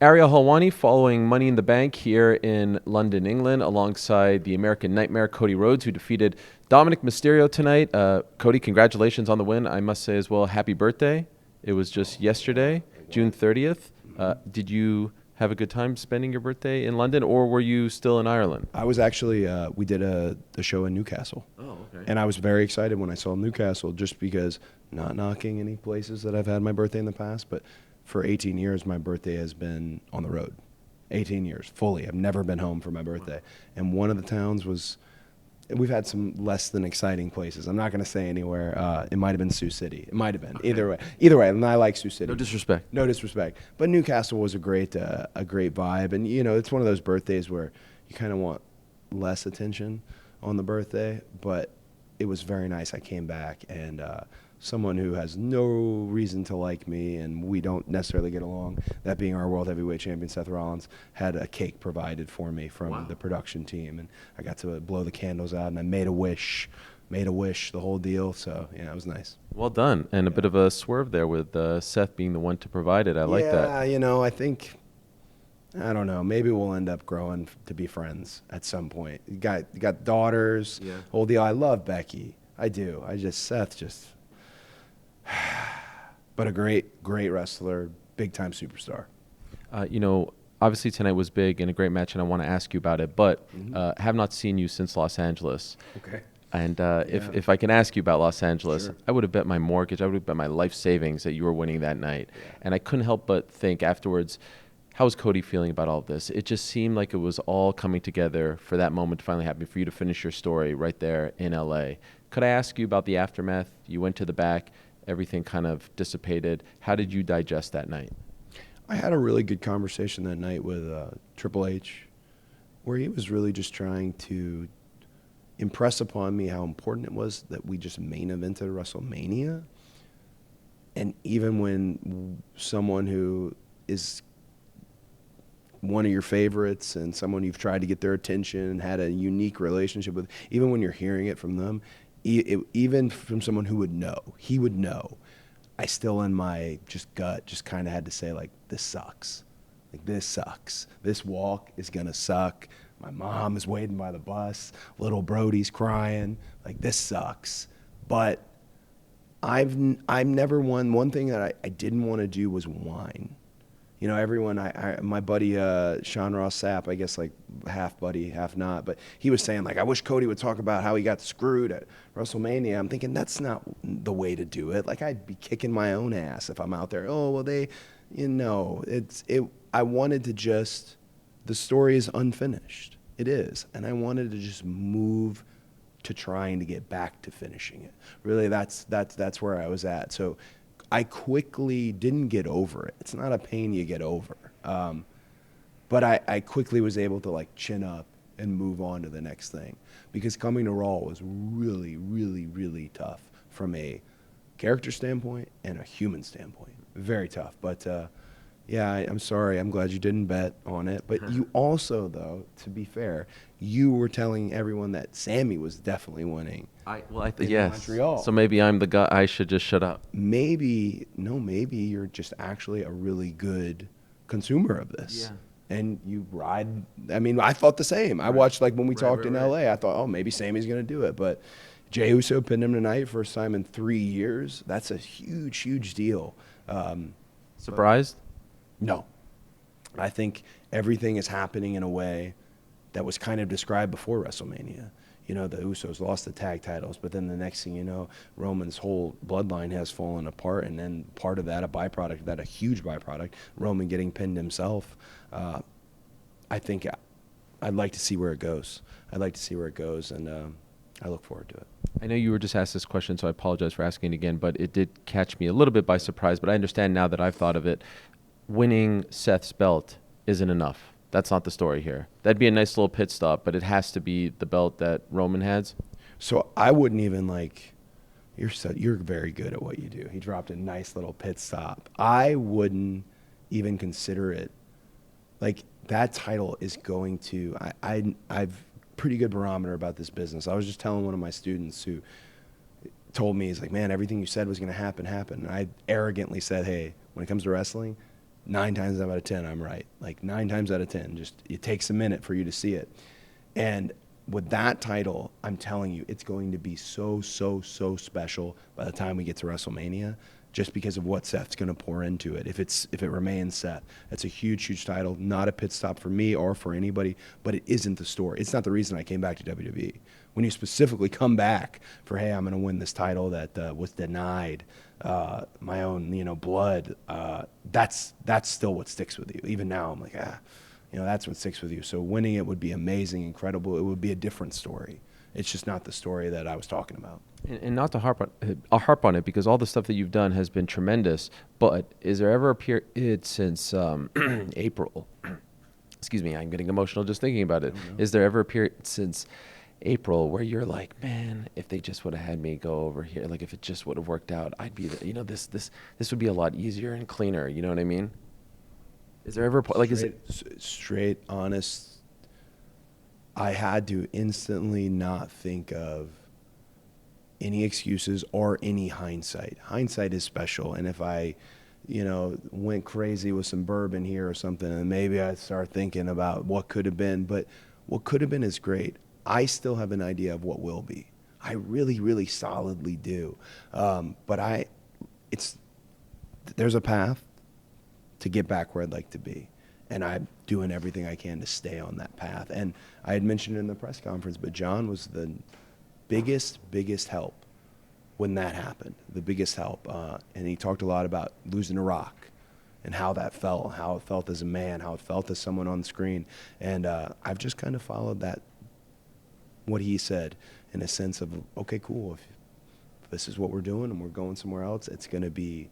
Ariel Helwani following Money in the Bank here in London, England, alongside the American Nightmare Cody Rhodes, who defeated Dominik Mysterio tonight. Cody, congratulations on the win. I must say as well, happy birthday. It was just yesterday, June 30th. Did you have a good time spending your birthday in London, or were you still in Ireland? I was actually, we did a show in Newcastle. Oh, okay. And I was very excited when I saw Newcastle, just because, not knocking any places that I've had my birthday in the past, but for 18 years, my birthday has been on the road. 18 years, fully. I've never been home for my birthday. Wow. And one of the towns was, we've had some less than exciting places. I'm not going to say anywhere. It might have been Sioux City. It might have been. Okay. Either way, and I like Sioux City. No disrespect. No disrespect. But Newcastle was a great vibe. And, you know, it's one of those birthdays where you kind of want less attention on the birthday, but it was very nice. I came back, and someone who has no reason to like me, and we don't necessarily get along, that being our world heavyweight champion, Seth Rollins, had a cake provided for me from the production team, and I got to blow the candles out, and I made a wish, the whole deal. So, yeah, it was nice. Well done. And a bit of a swerve there with Seth being the one to provide it. I like that. Yeah, you know, I think, I don't know, maybe we'll end up growing to be friends at some point. You got daughters, whole deal. I love Becky. I do. Seth just... But a great wrestler, big-time superstar. You know, obviously tonight was big and a great match, and I want to ask you about it, but have not seen you since Los Angeles. Okay. And if I can ask you about Los Angeles, Sure. I would have bet my mortgage, I would have bet my life savings that you were winning that night. Yeah. And I couldn't help but think afterwards, how was Cody feeling about all of this? It just seemed like it was all coming together for that moment to finally happen, for you to finish your story right there in L.A. Could I ask you about the aftermath? You went to the back. Everything kind of dissipated. How did you digest that night? I had a really good conversation that night with Triple H, where he was really just trying to impress upon me how important it was that we just main evented WrestleMania. And even when someone who is one of your favorites and someone you've tried to get their attention and had a unique relationship with, even when you're hearing it from them, even from someone who would know, he would know, I still in my just gut just kind of had to say, like, this sucks. Like, this sucks. This walk is going to suck. My mom is waiting by the bus. Little Brody's crying. Like, this sucks. But I've never one thing that I didn't want to do was whine. You know, everyone, my buddy Sean Ross Sapp, I guess like half buddy, half not, but he was saying, like, I wish Cody would talk about how he got screwed at WrestleMania. I'm thinking that's not the way to do it. Like, I'd be kicking my own ass if I'm out there. Oh, well, I wanted to just, the story is unfinished. It is. And I wanted to just move to trying to get back to finishing it. Really, that's where I was at. So I quickly didn't get over it. It's not a pain you get over. But I quickly was able to, like, chin up and move on to the next thing. Because coming to Raw was really, really, really tough from a character standpoint and a human standpoint. Very tough. But, yeah, I'm sorry. I'm glad you didn't bet on it. But you also, though, to be fair, you were telling everyone that Sammy was definitely winning. Yes. Montreal. So maybe I'm the guy. I should just shut up. Maybe you're just actually a really good consumer of this. Yeah. And you ride. I mean, I thought the same. I watched, like, when we talked in L.A., I thought, oh, maybe Sammy's going to do it. But Jey Uso pinned him tonight, first time in 3 years. That's a huge, huge deal. Surprised? No. I think everything is happening in a way that was kind of described before WrestleMania. You know, the Usos lost the tag titles, but then the next thing you know, Roman's whole bloodline has fallen apart, and then part of that, a huge byproduct, Roman getting pinned himself. I think I'd like to see where it goes. And I look forward to it. I know you were just asked this question, so I apologize for asking it again, but it did catch me a little bit by surprise, but I understand now that I've thought of it. Winning Seth's belt isn't enough. That's not the story here. That'd be a nice little pit stop, but it has to be the belt that Roman has. So I wouldn't even, like, you're very good at what you do. He dropped a nice little pit stop. I wouldn't even consider it. Like, that title is going to, I've pretty good barometer about this business. I was just telling one of my students who told me, he's like, man, everything you said was going to happen. And I arrogantly said, hey, when it comes to wrestling, 9 times out of 10, I'm right. Like 9 times out of 10, just it takes a minute for you to see it. And with that title, I'm telling you, it's going to be so, so, so special by the time we get to WrestleMania, just because of what Seth's going to pour into it. If it remains Seth, it's a huge, huge title. Not a pit stop for me or for anybody, but it isn't the story. It's not the reason I came back to WWE. When you specifically come back for, hey, I'm going to win this title that was denied my own, blood, that's still what sticks with you. Even now, I'm like, that's what sticks with you. So winning it would be amazing, incredible. It would be a different story. It's just not the story that I was talking about. And not to I'll harp on it because all the stuff that you've done has been tremendous. But is there ever a period since April? Excuse me, I'm getting emotional just thinking about it. Is there ever a period since April where you're like, man, if they just would have had me go over here, like if it just would have worked out, I'd be, this would be a lot easier and cleaner. You know what I mean? Is there ever straight, honest? I had to instantly not think of any excuses or any hindsight. Hindsight is special, and if I, went crazy with some bourbon here or something, and maybe I'd start thinking about what could have been. But what could have been is great. I still have an idea of what will be. I really, really solidly do. But there's a path to get back where I'd like to be. And I'm doing everything I can to stay on that path. And I had mentioned it in the press conference, but John was the biggest help when that happened, the biggest help. And he talked a lot about losing to Rock and how that felt, how it felt as a man, how it felt as someone on the screen. And I've just kind of followed that, what he said, in a sense of, okay, cool, if this is what we're doing and we're going somewhere else, it's going to be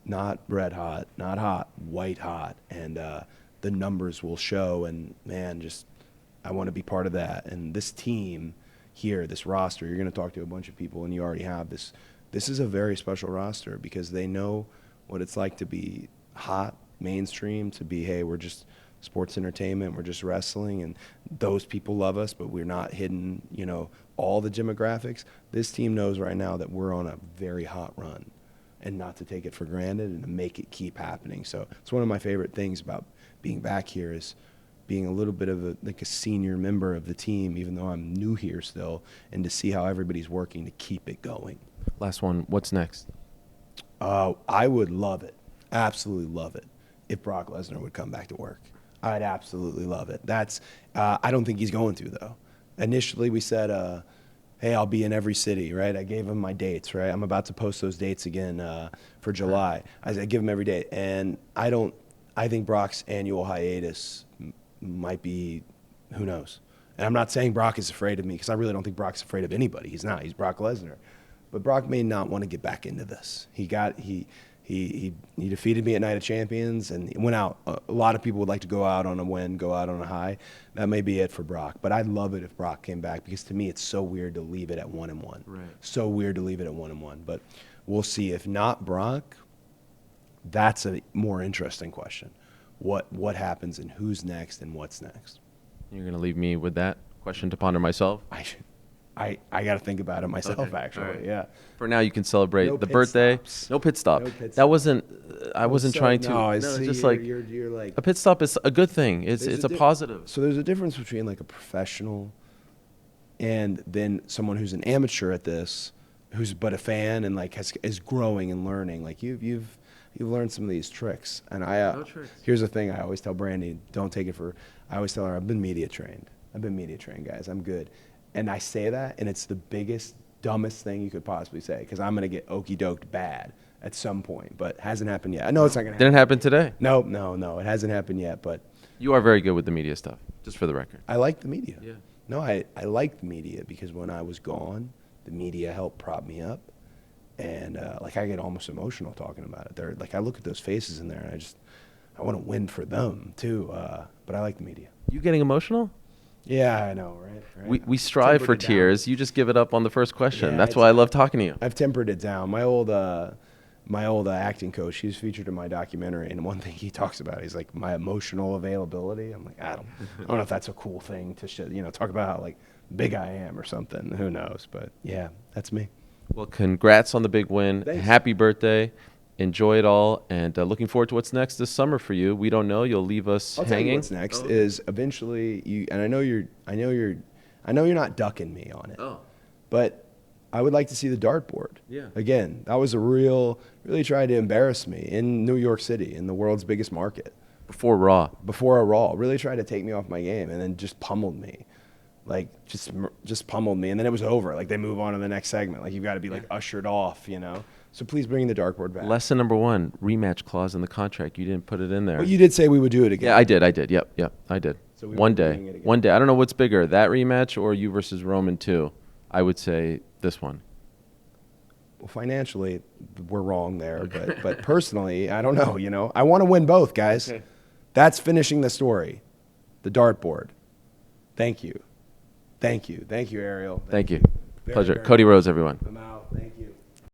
not red hot, not hot, white hot. And the numbers will show. And, man, I want to be part of that. And this team here, this roster, you're going to talk to a bunch of people, and you already have this. This is a very special roster because they know what it's like to be hot, mainstream, to be, hey, we're just sports entertainment, we're just wrestling, and those people love us, but we're not hidden, all the demographics. This team knows right now that we're on a very hot run, and not to take it for granted and to make it keep happening. So it's one of my favorite things about being back here is being a little bit of a senior member of the team, even though I'm new here still, and to see how everybody's working to keep it going. Last one, what's next? I would love it, absolutely love it, if Brock Lesnar would come back to work. I'd absolutely love it. I don't think he's going to, though. Initially, we said, hey, I'll be in every city, right? I gave him my dates, right? I'm about to post those dates again for July. I give him every date. And I think Brock's annual hiatus might be, who knows? And I'm not saying Brock is afraid of me, because I really don't think Brock's afraid of anybody. He's not. He's Brock Lesnar. But Brock may not want to get back into this. He defeated me at Night of Champions, and he went out. A lot of people would like to go out on a win, go out on a high. That may be it for Brock. But I'd love it if Brock came back, because to me it's so weird to leave it at 1-1. Right. So weird to leave it at 1-1. But we'll see. If not Brock, that's a more interesting question. What happens and who's next and what's next? You're going to leave me with that question to ponder myself? I got to think about it myself, actually. Right. Yeah. For now, you can celebrate no the birthday. Stops. No pit stop. No pit that wasn't. I wasn't trying to. No, it's just you're like a pit stop is a good thing. It's a positive. So there's a difference between like a professional and then someone who's an amateur at this, who's but a fan and like is growing and learning. Like you've learned some of these tricks. And no tricks. Here's the thing I always tell Brandy, don't take it for. I always tell her I've been media trained, guys. I'm good. And I say that, and it's the biggest, dumbest thing you could possibly say, because I'm going to get okey-doked bad at some point, but it hasn't happened yet. I know it's not going to happen. Didn't happen today? No, it hasn't happened yet, but... You are very good with the media stuff, just for the record. I like the media. Yeah. No, I like the media, because when I was gone, the media helped prop me up, and I get almost emotional talking about it. They're I look at those faces in there, and I want to win for them, too, but I like the media. You getting emotional? Yeah, I know, right? We strive for tears. You just give it up on the first question. Yeah, that's why I love talking to you. I've tempered it down. My old acting coach, he was featured in my documentary, and one thing he talks about, he's like, my emotional availability. I'm like, I don't know if that's a cool thing to talk about how big I am or something. Who knows? But yeah, that's me. Well, congrats on the big win. Thanks. Happy birthday. Enjoy it all, and looking forward to what's next this summer for you. We don't know. You'll leave us I'll tell you hanging. what's next is eventually you, and I know you're not ducking me on it. But I would like to see the dartboard. Yeah. Again, that was really tried to embarrass me in New York City, in the world's biggest market. Before Raw. Before a Raw, really tried to take me off my game, and then just pummeled me. Like, just pummeled me, and then it was over. Like, they move on to the next segment. Like, you've got to be, like, ushered off, you know? So please bring the dartboard back. Lesson number 1, rematch clause in the contract. You didn't put it in there. But you did say we would do it again. Yeah, I did. Yep, I did. So we One were doing it day. again. One day. I don't know what's bigger, that rematch or you versus Roman 2. I would say this one. Well, financially, we're wrong there. But personally, I don't know, you know? I want to win both, guys. Okay. That's finishing the story. The dartboard. Thank you. Thank you, Ariel. Thank you. Very, Pleasure. very Cody Rhodes, everyone. I'm out. Thank you.